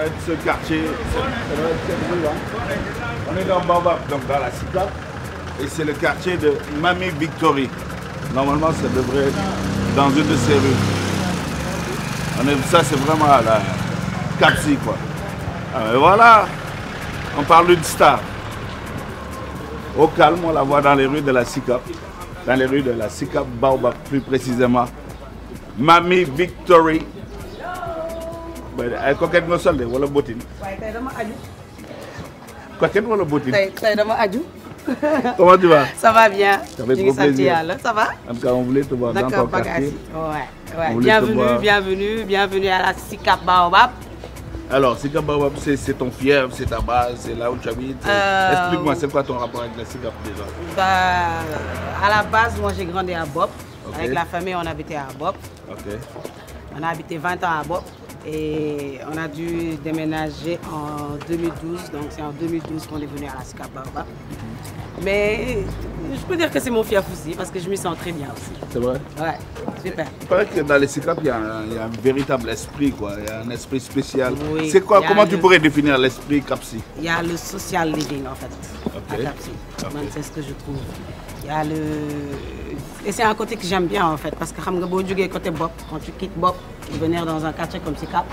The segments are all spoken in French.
doit être ce quartier, ça doit être cette rue là. On est dans Baobab, donc dans la SICAP. Et c'est le quartier de Mami Victory. Normalement, ça devrait être dans une de ces rues. Ça, c'est vraiment la Capsi, quoi. Et voilà, on parle d'une star. Au calme, on la voit dans les rues de la SICAP. Dans les rues de la SICAP Baobab, plus précisément. Mami Victory. Ay coquette nga solde wala bottine. waaye tey dama aju. Coquette wala bottine. tey dama aju. Comment tu vas? Ça va bien. Ça fait trop plaisir. Ça va? En tout cas, on voulait te voir dans ton quartier. Ouais. Bienvenue à la SICAP Baobab. Alors, SICAP Baobab, c'est ton fief, c'est ta base, c'est là où tu habites. Explique-moi, c'est quoi ton rapport avec la SICAP déjà? À la base, moi j'ai grandi à Bop. Okay. Avec la famille, on habitait à Bop. Okay. On a habité 20 ans à Bop. Et on a dû déménager en 2012, donc c'est en 2012 qu'on est venu à la SICAP Baobab. Mais je peux dire que c'est mon fief aussi, parce que je m'y sens très bien aussi. C'est vrai? Ouais, super. Il paraît que dans les SICAP, il y a un véritable esprit, quoi. Il y a un esprit spécial. Oui, c'est quoi? Comment tu pourrais définir l'esprit Capsi? Il y a le social living, en fait, à Capsi. Okay. C'est ce que je trouve. Il y a le... Et c'est un côté que j'aime bien, en fait, parce que côté Bop, quand tu quittes Bop, venir dans un quartier comme SICAP,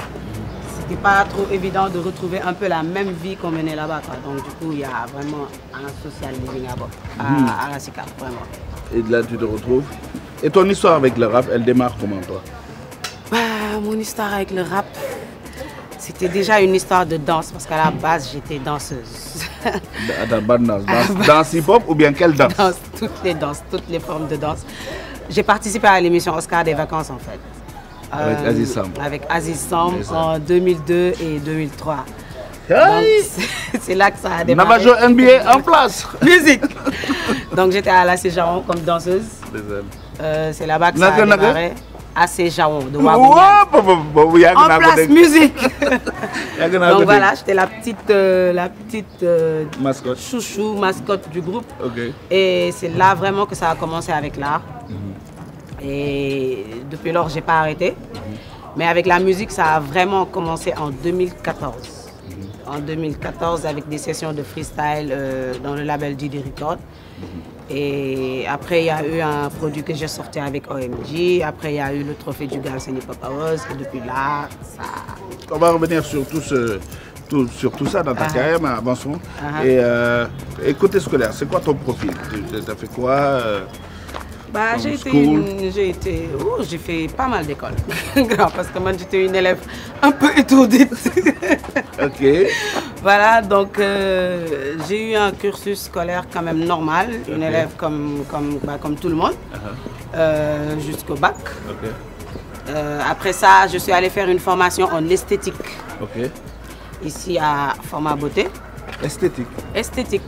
c'était pas trop évident de retrouver un peu la même vie qu'on menait là-bas. Donc du coup, il y a vraiment un social living à Bop, à la SICAP, vraiment. Et là, tu te retrouves. Et ton histoire avec le rap, elle démarre comment, toi? Mon histoire avec le rap, c'était déjà une histoire de danse, parce qu'à la base, j'étais danseuse. Danse hip-hop ou bien quelle danse? Danse, toutes les formes de danse. J'ai participé à l'émission Oscar des vacances, en fait. Avec Aziz Sam. Avec Aziz Sam en 2002 et 2003. C'est là que ça a démarré. Navajo NBA en place. Musique. Donc j'étais à l'AC Jaon comme danseuse. C'est là-bas que ça a démarré. AC Jaon de Wagounia. En place, musique. Donc voilà, j'étais la petite mascotte. Chouchou, mascotte du groupe. Okay. Et c'est là vraiment que ça a commencé avec l'art. Et depuis lors, je n'ai pas arrêté. Mais avec la musique, ça a vraiment commencé en 2014. En 2014, avec des sessions de freestyle dans le label Didi Record. Et après, il y a eu un produit que j'ai sorti avec OMG. Après, il y a eu le trophée du Galsen Hip Hop Awards. Et depuis là, ça... On va revenir sur tout ça dans ta carrière, mais avançons. Et côté scolaire, c'est quoi ton profil? Tu as fait quoi? J'ai fait pas mal d'écoles. Parce que moi, j'étais une élève un peu étourdie. Ok. Voilà, donc j'ai eu un cursus scolaire quand même normal, une élève comme tout le monde, jusqu'au bac. Après ça, je suis allée faire une formation en esthétique. Ici à Format Beauté. Esthétique? Esthétique.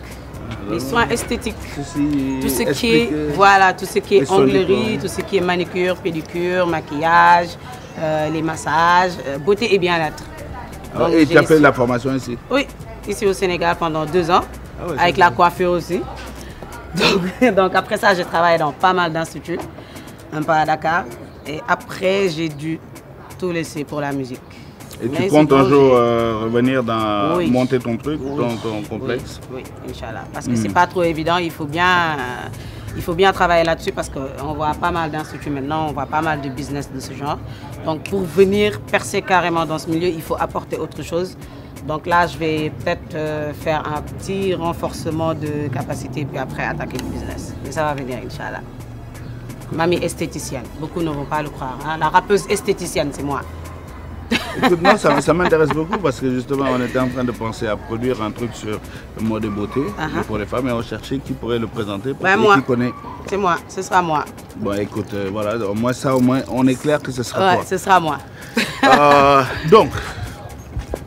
Les soins esthétiques, tout ce qui est onglerie, tout ce qui est manicure, pédicure, maquillage, les massages, beauté et bien-être. Et tu as fait la formation ici? Oui, ici au Sénégal pendant 2 ans, avec la coiffure aussi. Donc après ça, j'ai travaillé dans pas mal d'instituts, un peu à Dakar. Et après, j'ai dû tout laisser pour la musique. Et tu comptes un jour revenir dans monter ton truc, ton complexe? Oui, Inch'Allah. Parce que c'est pas trop évident, il faut bien travailler là-dessus parce qu'on voit pas mal d'instituts maintenant, on voit pas mal de business de ce genre. Donc pour venir percer carrément dans ce milieu, il faut apporter autre chose. Donc là, je vais peut-être faire un petit renforcement de capacité puis après attaquer le business. Mais ça va venir, Inch'Allah. Mamie esthéticienne, beaucoup ne vont pas le croire. Hein? La rappeuse esthéticienne, c'est moi. Écoute, moi, ça m'intéresse beaucoup parce que justement, on était en train de penser à produire un truc sur le mode de beauté pour les femmes et on cherchait qui pourrait le présenter pour qui connaît. C'est moi, ce sera moi. Bon, écoute, voilà, au moins, on est clair que ce sera toi. Ce sera moi. Donc,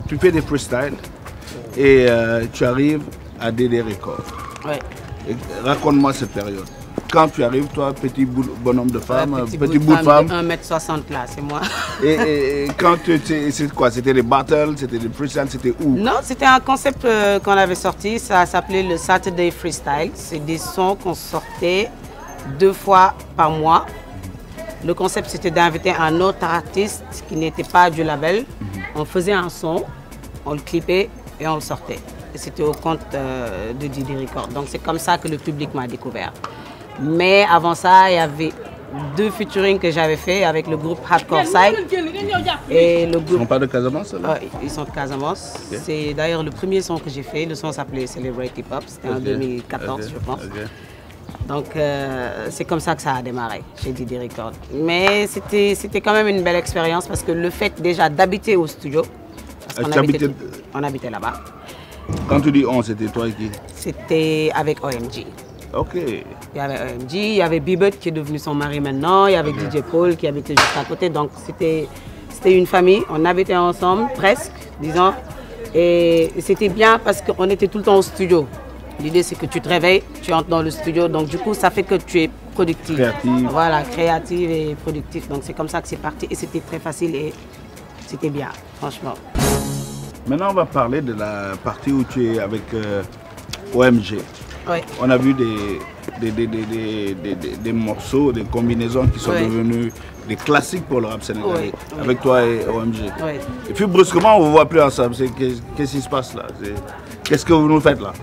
tu fais des freestyles et tu arrives à DD Records. Oui. Raconte-moi cette période. Quand tu arrives, toi, petit bonhomme de femme, petit bout de femme, 1m60 là, c'est moi. Et quand c'est quoi? C'était des battles, c'était des freestyles, c'était où? Non, c'était un concept qu'on avait sorti, ça s'appelait le Saturday Freestyle. C'est des sons qu'on sortait 2 fois par mois. Le concept, c'était d'inviter un autre artiste qui n'était pas du label. On faisait un son on le clippait et on le sortait. Et c'était au compte de Didi Record. Donc c'est comme ça que le public m'a découvert. Mais avant ça, il y avait 2 featuring que j'avais fait avec le groupe Hardcore Side. Et le groupe... Ils sont pas de Casamance là? Ils sont de Casamance. Okay. C'est d'ailleurs le premier son que j'ai fait. Le son s'appelait Celebrate Hip Hop. C'était en 2014, je pense. Donc c'est comme ça que ça a démarré chez Didi Record. Mais c'était quand même une belle expérience parce que le fait déjà d'habiter au studio, parce qu'on habitait là-bas. Quand tu dis on, c'était toi et qui? C'était avec OMG. Ok. Il y avait OMG, il y avait Bibot qui est devenu son mari maintenant, il y avait DJ Paul qui habitait juste à côté. Donc c'était une famille, on habitait ensemble presque, disons. Et c'était bien parce qu'on était tout le temps au studio. L'idée c'est que tu te réveilles, tu entres dans le studio, donc du coup ça fait que tu es productif. Créative. Voilà, créative et productif. Donc c'est comme ça que c'est parti et c'était très facile et c'était bien, franchement. Maintenant on va parler de la partie où tu es avec OMG. Oui. On a vu des morceaux, des combinaisons qui sont devenus des classiques pour le rap sénégalais, avec toi et OMG. Oui. Et puis brusquement, on ne vous voit plus ensemble. Qu'est-ce qui se passe là? Qu'est-ce que vous nous faites là?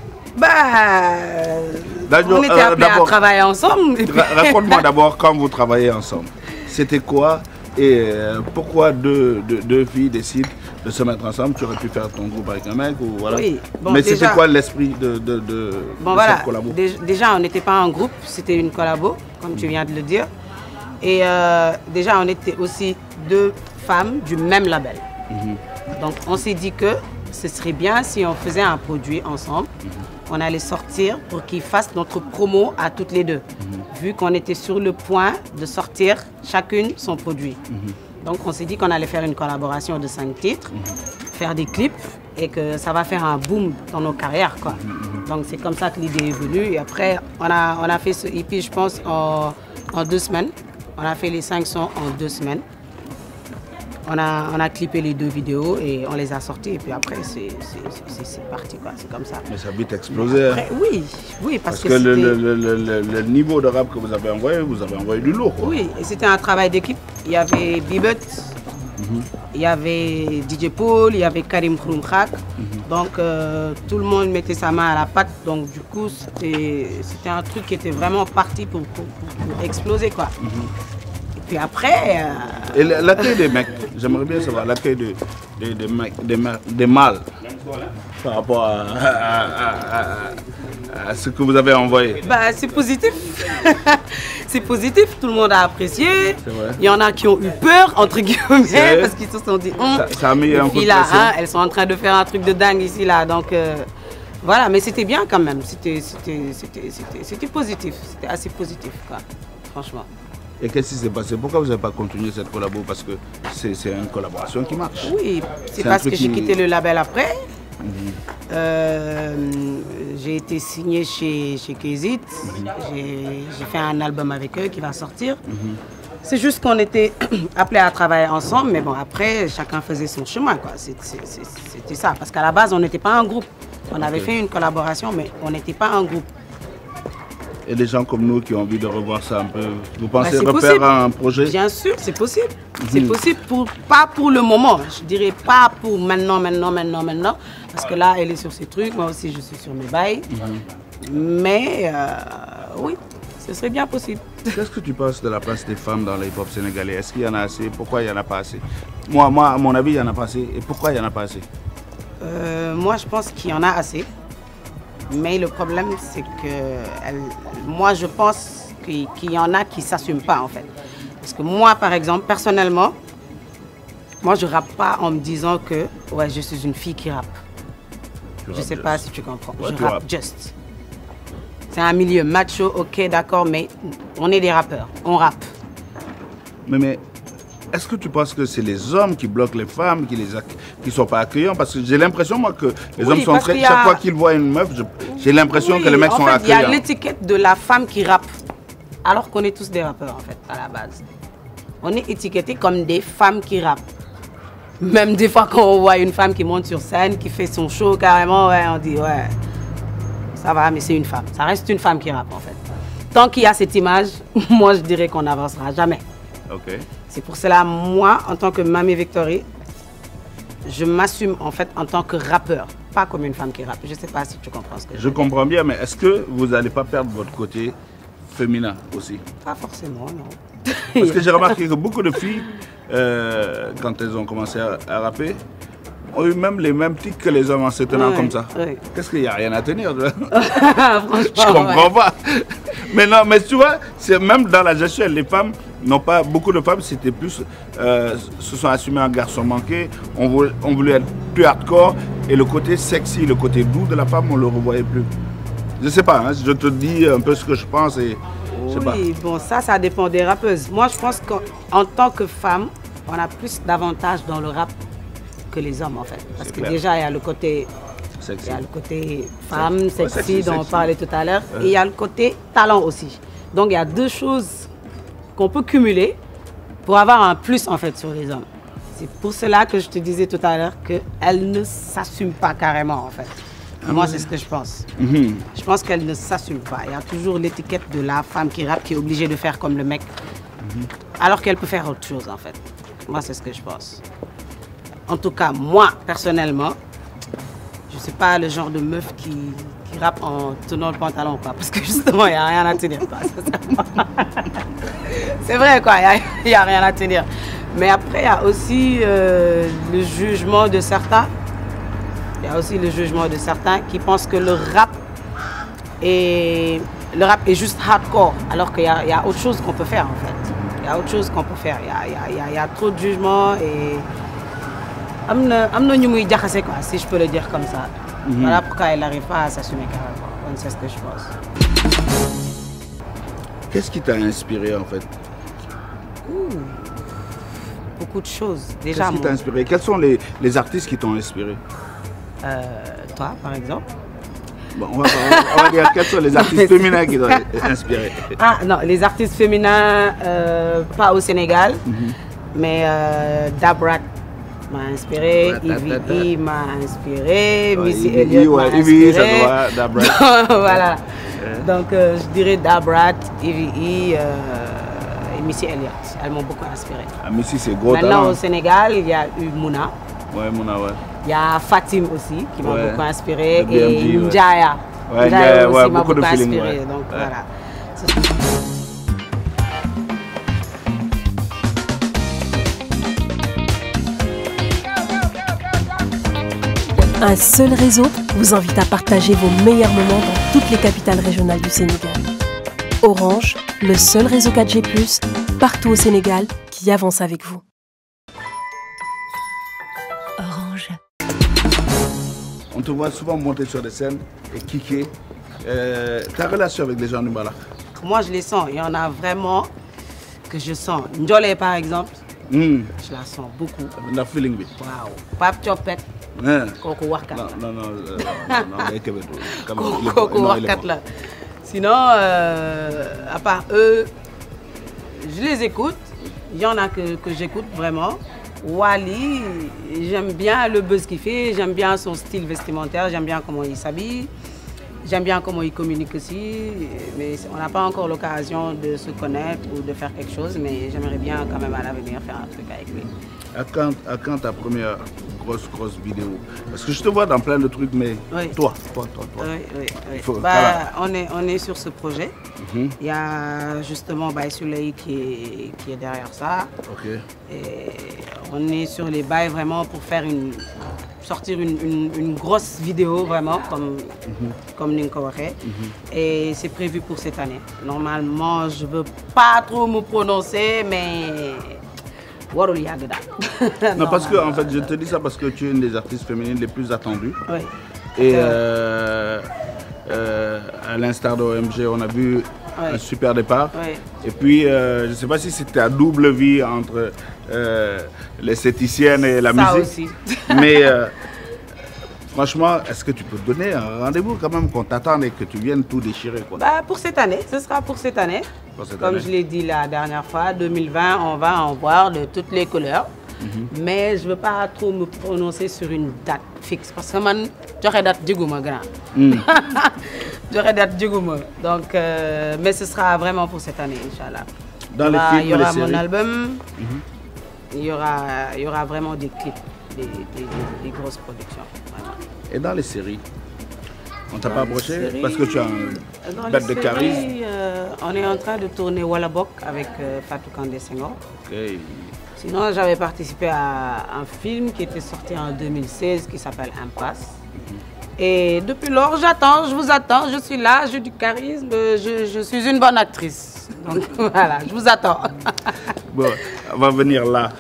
On était appelés à travailler ensemble. Raconte-moi d'abord quand vous travaillez ensemble. C'était quoi et pourquoi deux filles décident de se mettre ensemble? Tu aurais pu faire ton groupe avec un mec ou voilà. Oui, bon, mais c'était quoi l'esprit de cette collabo? Déjà, on n'était pas un groupe, c'était une collabo, comme tu viens de le dire. Et déjà, on était aussi 2 femmes du même label. Donc, on s'est dit que ce serait bien si on faisait un produit ensemble. On allait sortir pour qu'ils fassent notre promo à toutes les 2. Vu qu'on était sur le point de sortir chacune son produit. Donc on s'est dit qu'on allait faire une collaboration de 5 titres, faire des clips et que ça va faire un boom dans nos carrières, quoi. Donc c'est comme ça que l'idée est venue. Et après, on a fait ce EP, je pense, en 2 semaines. On a fait les 5 sons en 2 semaines. On a clippé les 2 vidéos et on les a sortis. Et puis après, c'est parti, quoi. C'est comme ça. Mais ça a vite explosé. Après, oui, parce que le niveau de rap que vous avez envoyé du lourd, quoi. Oui, et c'était un travail d'équipe. Il y avait Bibot, il y avait DJ Paul, il y avait Karim Khroumkhak. Donc tout le monde mettait sa main à la pâte. Donc du coup, c'était un truc qui était vraiment parti pour exploser, quoi. Puis après... Et l'accueil des mecs, j'aimerais bien savoir l'accueil des mâles par rapport à ce que vous avez envoyé. C'est positif. C'est positif, tout le monde a apprécié. Il y en a qui ont eu peur, entre guillemets, parce qu'ils se sont dit, ça a mis un coup de là, pression. Elles sont en train de faire un truc de dingue ici, là. Donc voilà, mais c'était bien quand même. C'était positif, c'était assez positif, quoi, franchement. Et qu'est-ce qui s'est passé? Pourquoi vous n'avez pas continué cette collabo? Parce que c'est une collaboration qui marche. Oui, c'est parce que j'ai quitté le label après. J'ai été signé chez Kézit. J'ai fait un album avec eux qui va sortir. C'est juste qu'on était appelés à travailler ensemble, mais bon, après, chacun faisait son chemin, quoi. C'était ça, parce qu'à la base, on n'était pas un groupe. On avait fait une collaboration, mais on n'était pas un groupe. Et des gens comme nous qui ont envie de revoir ça un peu, vous pensez refaire un projet? Bien sûr, c'est possible. C'est possible, pas pour le moment. Je dirais pas pour maintenant. Parce que là, elle est sur ses trucs, moi aussi je suis sur mes bails. Mais oui, ce serait bien possible. Qu'est-ce que tu penses de la place des femmes dans le hip-hop sénégalais? Est-ce qu'il y en a assez? Pourquoi il n'y en a pas assez? Moi, à mon avis, il n'y en a pas assez. Et pourquoi il n'y en a pas assez? Moi, je pense qu'il y en a assez. Mais le problème, c'est que moi, je pense qu'il y en a qui ne s'assument pas, en fait. Parce que moi, par exemple, personnellement, moi, je ne rappe pas en me disant que ouais, je suis une fille qui rappe. Je ne sais pas si tu comprends. Ouais, je rappe juste. C'est un milieu macho, ok, d'accord, mais on est des rappeurs, on rappe. Mais est-ce que tu penses que c'est les hommes qui bloquent les femmes, qui ne sont pas accueillants? Parce que j'ai l'impression, moi, que les hommes sont très... Chaque fois qu'ils voient une meuf, j'ai l'impression que les mecs sont accueillants. Il y a l'étiquette de la femme qui rappe, alors qu'on est tous des rappeurs, en fait, à la base. On est étiquetés comme des femmes qui rappent. Même des fois, quand on voit une femme qui monte sur scène, qui fait son show carrément, ouais, on dit, ouais, ça va, mais c'est une femme. Ça reste une femme qui rappe, en fait. Tant qu'il y a cette image, moi, je dirais qu'on n'avancera jamais. Ok. C'est pour cela, moi, en tant que Mami Victory, je m'assume en fait en tant que rappeur, pas comme une femme qui rappe. Je sais pas si tu comprends ce que je veux dire. Je comprends bien, mais est-ce que vous n'allez pas perdre votre côté féminin aussi? Pas forcément, non. Parce que j'ai remarqué que beaucoup de filles, quand elles ont commencé à rapper, ont eu même les mêmes tics que les hommes en se tenant comme ça. Oui. Qu'est-ce qu'il n'y a rien à tenir? Franchement, Je comprends pas. Mais non, mais tu vois, même dans la gestuelle, les femmes n'ont pas, beaucoup de femmes, c'était plus, se sont assumées en garçon manqué, on voulait être plus hardcore, et le côté sexy, le côté doux de la femme, on ne le revoyait plus. Je sais pas, hein, je te dis un peu ce que je pense et je sais pas. Oui, bon, ça dépend des rappeuses. Moi, je pense qu'en tant que femme, on a plus d'avantages dans le rap que les hommes, en fait. Parce que déjà, il y a le côté... Sexy. Il y a le côté femme, sexy, sexy, dont on sexy. parlait tout à l'heure. Et il y a le côté talent aussi. Donc, il y a deux choses qu'on peut cumuler pour avoir un plus, en fait, sur les hommes. C'est pour cela que je te disais tout à l'heure qu'elles ne s'assument pas carrément, en fait. Moi, c'est ce que je pense. Je pense qu'elles ne s'assument pas. Il y a toujours l'étiquette de la femme qui rappe, qui est obligée de faire comme le mec. Alors qu'elle peut faire autre chose, en fait. Moi, c'est ce que je pense. En tout cas, moi, personnellement, je ne suis pas le genre de meuf qui rappe en tenant le pantalon, quoi. Parce que justement, il n'y a rien à tenir, quoi. C'est vrai, quoi. Il n'y a rien à tenir. Mais après, il y a aussi le jugement de certains. Il y a aussi le jugement de certains qui pensent que le rap est juste hardcore, alors qu'il y a autre chose qu'on peut faire, en fait. Il y a autre chose qu'on peut faire. Il y a trop de jugements et... quoi, si je peux le dire comme ça. Voilà pourquoi elle n'arrive pas à s'assumer carrément. C'est ce que je pense. Qu'est-ce qui t'a inspiré en fait? Beaucoup de choses. Déjà, qu'est-ce qui t'a inspiré? Quels sont les artistes qui t'ont inspiré? Toi, par exemple. Bon, on va dire quels sont les artistes féminins qui t'ont inspiré? Ah non, les artistes féminins, pas au Sénégal, mais Dabrat m'a inspiré, Ivy m'a inspiré, Missy Elliott m'a inspiré. Ça doit, Dabrat. Voilà. Donc je dirais Dabrat, Ivy et Missy Elliott. Elles m'ont beaucoup inspiré. Ah, Missy, c'est gros Maintenant talent. au Sénégal, il y a eu Mouna. Ouais, Mouna, ouais. Il y a Fatim aussi qui m'a beaucoup inspiré. BMG, et Njaya. Ouais, Njaya aussi m'a beaucoup beaucoup de feeling, inspiré. ouais. Donc voilà. Un seul réseau vous invite à partager vos meilleurs moments dans toutes les capitales régionales du Sénégal. Orange, le seul réseau 4G+, partout au Sénégal, qui avance avec vous. Orange. On te voit souvent monter sur des scènes et kicker. Ta relation avec les gens du Mbala? Moi, je les sens. Il y en a vraiment que je sens. Ndjolé, par exemple, je la sens beaucoup. La feeling bi. Waouh. Pape Chopet. Koko warkat. Non, Koko warkat là. Sinon, à part eux, je les écoute. Il y en a que j'écoute vraiment. Wally, j'aime bien le buzz qu'il fait, j'aime bien son style vestimentaire, j'aime bien comment il s'habille, j'aime bien comment il communique aussi. Mais on n'a pas encore l'occasion de se connaître ou de faire quelque chose, mais j'aimerais bien quand même à l'avenir faire un truc avec lui. À quand ta première grosse vidéo? Parce que je te vois dans plein de trucs, mais oui. Toi. Oui. Faut, on est sur ce projet. Il y a justement Soleil qui est derrière ça. Okay. Et on est sur les bails vraiment pour faire sortir une grosse vidéo vraiment comme Ninko waxé. Et c'est prévu pour cette année. Normalement, je veux pas trop me prononcer, mais non, parce que en fait, je te dis ça parce que tu es une des artistes féminines les plus attendues. Oui. Et à l'instar d'OMG, on a vu un super départ. Oui. Et puis, je ne sais pas si c'était à double vie entre l'esthéticienne et la ça musique. Aussi. Mais franchement, est-ce que tu peux donner un rendez-vous quand même, qu'on t'attende et que tu viennes tout déchirer, quoi? Pour cette année, ce sera pour cette année. Comme je l'ai dit la dernière fois, 2020, on va en voir de toutes les couleurs. Mais je ne veux pas trop me prononcer sur une date fixe parce que man, j'aurais date djigouma grand. J'aurais date djigouma. Donc, mais ce sera vraiment pour cette année, Inch'Allah. Dans les films, il y aura les mon séries. album, il y aura vraiment des clips. des grosses productions. Voilà. Et dans les séries, on t'a pas approché parce que tu as un bête de charisme. On est en train de tourner Wallabok avec Fatou Kandé Senghor. Okay. Sinon, j'avais participé à un film qui était sorti en 2016 qui s'appelle Impasse. Et depuis lors, j'attends, je vous attends, je suis là, j'ai du charisme, je suis une bonne actrice. Donc voilà, je vous attends. Bon, on va venir là.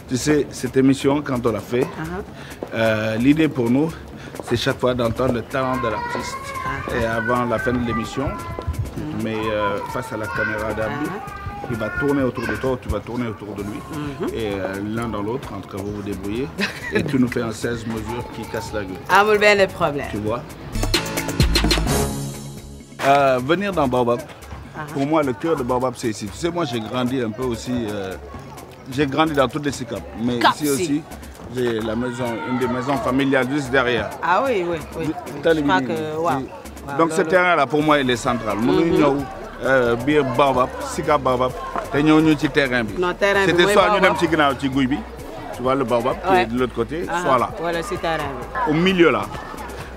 Tu sais, cette émission, quand on l'a fait, l'idée pour nous, c'est chaque fois d'entendre le talent de l'artiste. Et avant la fin de l'émission, mais face à la caméra d'Abdou, il va tourner autour de toi, tu vas tourner autour de lui. Et l'un dans l'autre, en tout cas, vous vous débrouillez. Et tu nous fais un 16 mesures qui casse la gueule. Ah, mais bien les problèmes. Tu vois. Venir dans Baobab, pour moi, le cœur de Baobab, c'est ici. Tu sais, moi, j'ai grandi un peu aussi. J'ai grandi dans toutes les SICAP. Mais ici aussi, j'ai la maison, une des maisons familiales juste derrière. Ah oui, oui, oui. Je crois que, wow. Donc, ce terrain-là, pour moi, il est central. Bir Baobab, Sicap Baobab, te ñëw ñu ci terrain bi. C'était soit ñu dem ci ginnaaw ci guy bi, tu vois le Baobab qui est de l'autre côté, soit là. Voilà, c'est terrain bi. Au milieu là,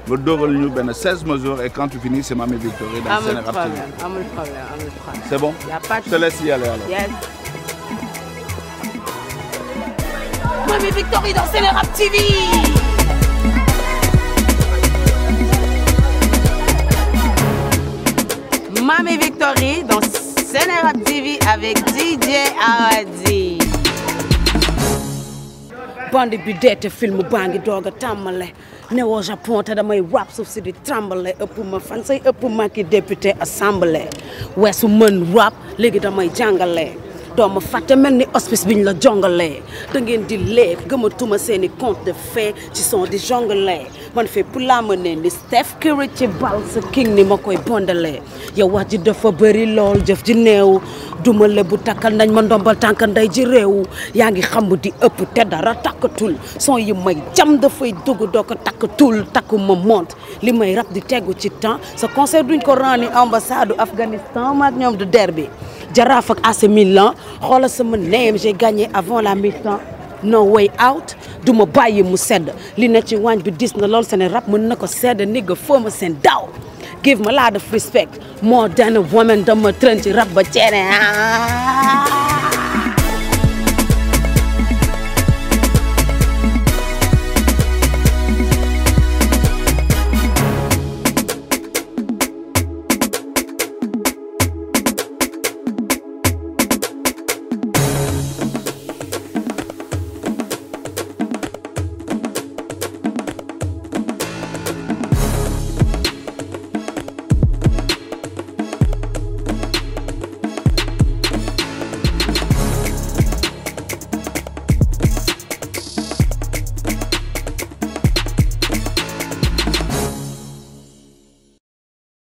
nga doogal ñu benn 16 mesures et quand tu finis, c'est Mamy Victory dans Sénégal TV. Amul problème. C'est bon? Y a pas de... Je te laisse y aller alors. Yes. Mamy Victory dans Sénégal TV. Mamy Victory dans Sénérap TV avec DJ Awadi. Bande bi deete film baa ngi doog a tàmbale newoo Japon te damay rap suuf si di trembale ëpp ma fan say ëpp ma ki député assemblée weesu mën rap léegi damay jàngale dooma fàtte mel ni hospice biñ la jongalee da ngeen di léeg gëmatuma seeni compte de fait ci son di jongalee man fee pour la mëne ni Steph Curry ci bal sa king ni ma koy bondalee yow wax ji dafa bëri lool jëf ji neew duma lebu takkal nañ ma ndombal tànk nday ji réew yaa ngi xam di ëpp te dara takkatul son yi may jam dafay dugg doo ko takkatul takku ma monte li may rap di tegu ci temps sa concert duñ ko rani ambassade Afghanistan maak ñoom du derbi Jaraaf ak AC Milan xoolal sama name j'ai gagné avant la mi-temps no way out duma bàyyi mu sedd li ne ci waañ bi dis na lool seen rap mën na ko sedd nigga foo ma seen daw give ma lot of respect more than a woman dama trën ci rap ba ceene